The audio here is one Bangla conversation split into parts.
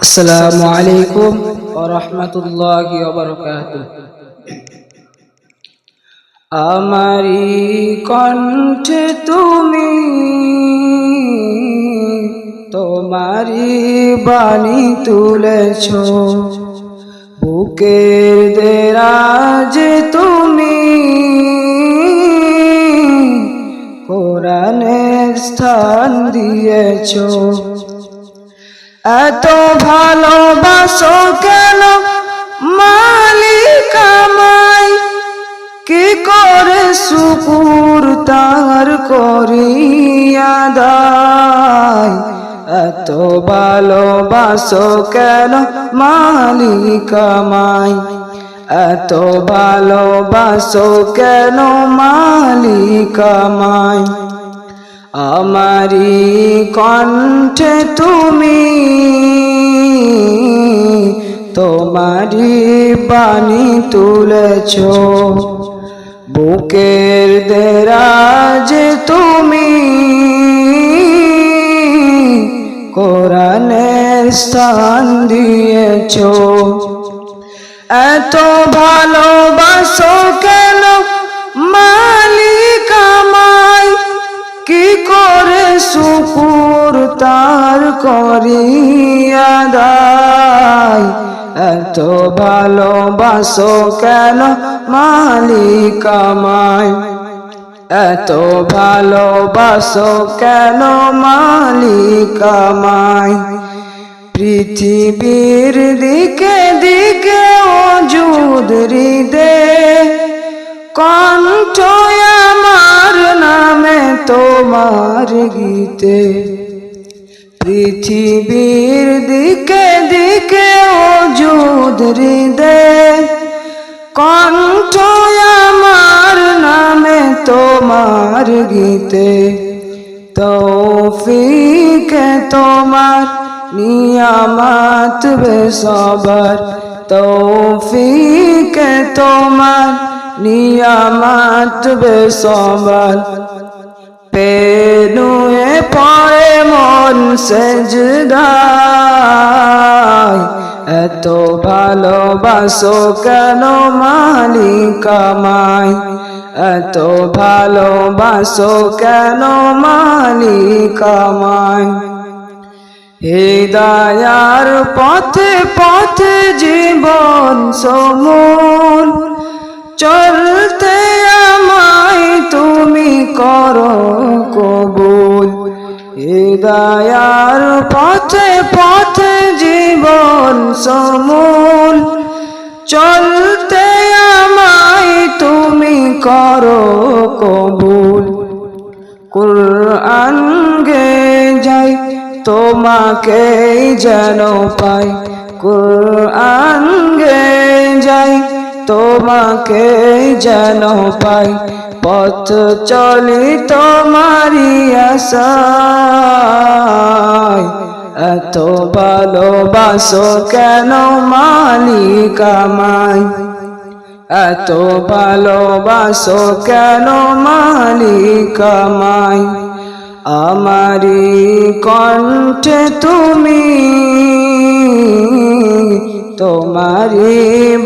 আসসালামু আলাইকুম ওয়া রাহমাতুল্লাহি ওয়া বারাকাতুহু। আমারি কণ্ঠে তুমি তোমারি বাণী তুলেছ, বুকের দেরাজে তুমি কোরআনের স্থান দিয়েছ। এত ভালোবাসো কেন মালিক আমায়, কি করে শুকুর তার করি আদায়। এত ভালোবাসো কেন মালিক আমায়, এত ভালোবাসো কেন মালিক আমায়। আমারি কণ্ঠে তুমি তোমারি বাণী তুলেছ, বুকের দেরাজে তুমি কোরআনের স্থান দিয়েছ। এত ভালোবাসো কেন মালিক আমায়, কি করে শুকুর তার করি আদায়। এত ভালোবাসো কেন মালিক আমায়, এত ভালোবাসো কেন মালিক আমায়। পৃথিবীর দিকে দিকে ওজুদ হৃদে, কণ্ঠ আমার নামে তোমার গীতে। পৃথিবীর দিকে দিকে ওজুদ হৃদে, কণ্ঠ আমার নামে তোমার গীতে। তৌফিকে তোমার নিয়ামত বেসবার, তৌফিকে তোমার নিয়ামত বেসবার। পেনুয়ে পড়ে মন সেজদায়, এত ভালোবাসো কেন মালিক আমায়, এত ভালোবাসো কেন মালিক আমায়। হিদায়ার পথে পথে জীবন সমূল, চলতে আমায় তুমি করো কবুল। হিদায়ার পথে পথে জীবন সমূল, চলতে আমায় তুমি করো কবুল। কুরআন গে যাই তোমাকে যেন পাই, কুরআন গে যাই তোমাকে যেন পাই। পথ চলি তোমারি আশায়, এত ভালোবাসো কেন মালিক আমায়, এত ভালোবাসো কেন মালিক আমায়। আমারি কণ্ঠে তুমি তোমারি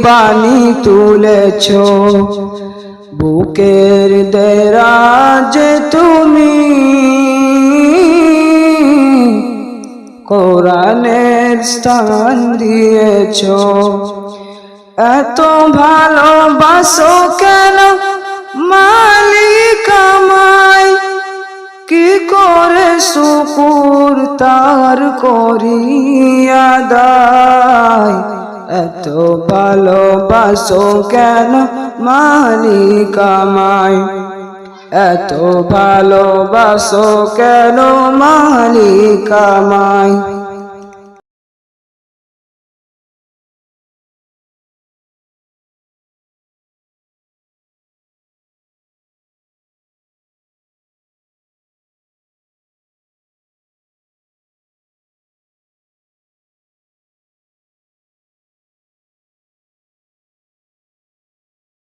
বাণী তুলেছ, বুকের দেরাজে তুমি কোরআনের স্থান দিয়েছ। এত ভালোবাসো কেন মালিক আমায়, কি করে শুকুর তার করি আদায়। এত ভালোবাসো কেন মালিক আমায়, এত ভালোবাসো কেন মালিক আমায়।